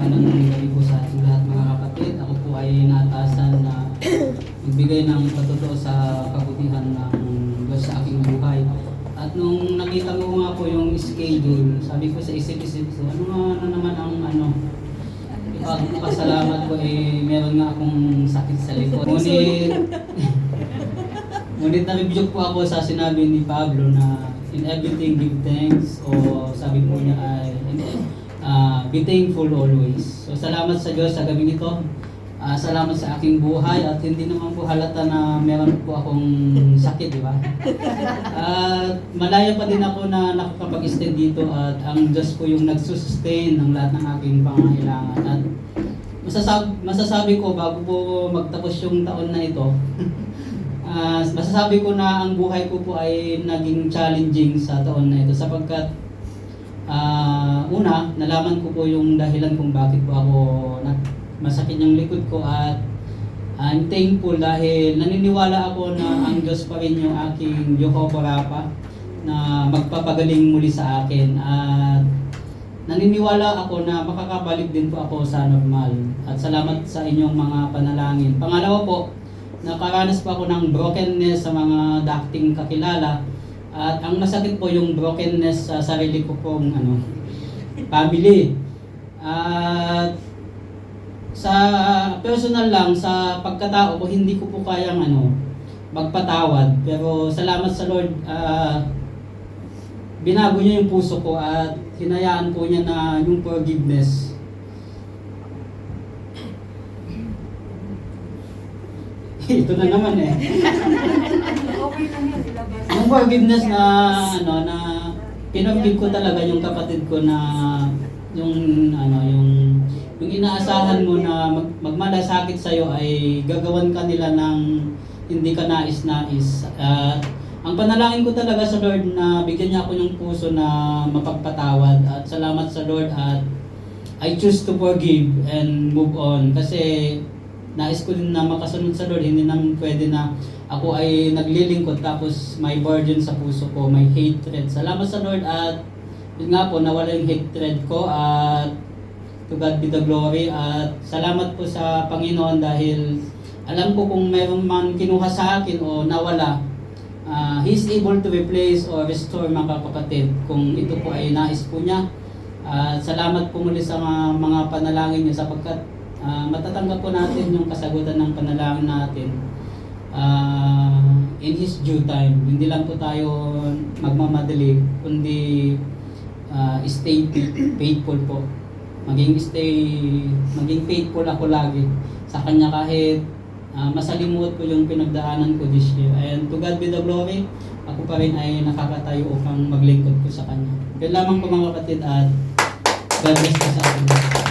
mapagpalang gabi po sa ating lahat mga kapatid. Ako po ay naatasan na magbigay ng patotoo sa kabutihan ng Diyos sa aking buhay. At nung nakita ko nga po yung schedule, sabi ko sa isip-isip ko, ano naman ang ipagpasalamat ko meron nga akong sakit sa likod. Ngunit na-review po ako sa sinabi ni Pablo na in everything give thanks, o sabi po niya ay be thankful always. So salamat sa Diyos sa gabi nito. Salamat sa aking buhay at hindi naman po halata na meron po akong sakit, di ba? Malaya pa din ako na nakakapag-stay dito at ang Diyos po yung nagsusustain ng lahat ng aking pangangailangan. At masasabi ko bago po magtapos yung taon na ito, masasabi ko na ang buhay ko po ay naging challenging sa taon na ito sapagkat una, nalaman ko po yung dahilan kung bakit po ako masakit yung likod ko at I'm thankful dahil naniniwala ako na ang Diyos pa rin yung aking Jehovah Rapha na magpapagaling muli sa akin at naniniwala ako na makakabalik din po ako sa normal at salamat sa inyong mga panalangin. Pangalawa po, nakaranas pa ako ng brokenness sa mga dating kakilala at ang masakit po yung brokenness sa sarili ko pong family. At sa personal lang, sa pagkatao ko, hindi ko po kayang magpatawad. Pero salamat sa Lord, binago niya yung puso ko at hinayaan po niya na yung forgiveness. Ito na naman Yung forgiveness na na pinag-give ko talaga yung kapatid ko na yung inaasahan mo na magmalasakit sa iyo ay gagawan ka nila ng hindi ka nais-nais. Ang panalangin ko talaga sa Lord na bigyan niya ako ng puso na mapagpatawad at salamat sa Lord at I choose to forgive and move on kasi nais ko din na makasunod sa Lord. Hindi naman pwede na ako ay naglilingkod tapos may burden sa puso ko, may hatred. Salamat sa Lord at yun nga po, nawala yung hatred ko at to God be the glory. At salamat po sa Panginoon dahil alam ko kung mayroong man kinuha sa akin o nawala, He's able to replace or restore mga kapatid kung ito po ay nais po niya. Salamat po muli sa mga panalangin niyo sapagkat matatanggap po natin yung kasagutan ng panalangin natin in His due time. Hindi lang po tayo magmamadali, kundi stay faithful po. Maging faithful ako lagi sa Kanya kahit masalimuot ko yung pinagdaanan ko this year. And to God be the glory, ako pa rin ay nakakatayo upang maglingkod ko sa Kanya. Yan lamang po mga kapatid at God bless po sa atin.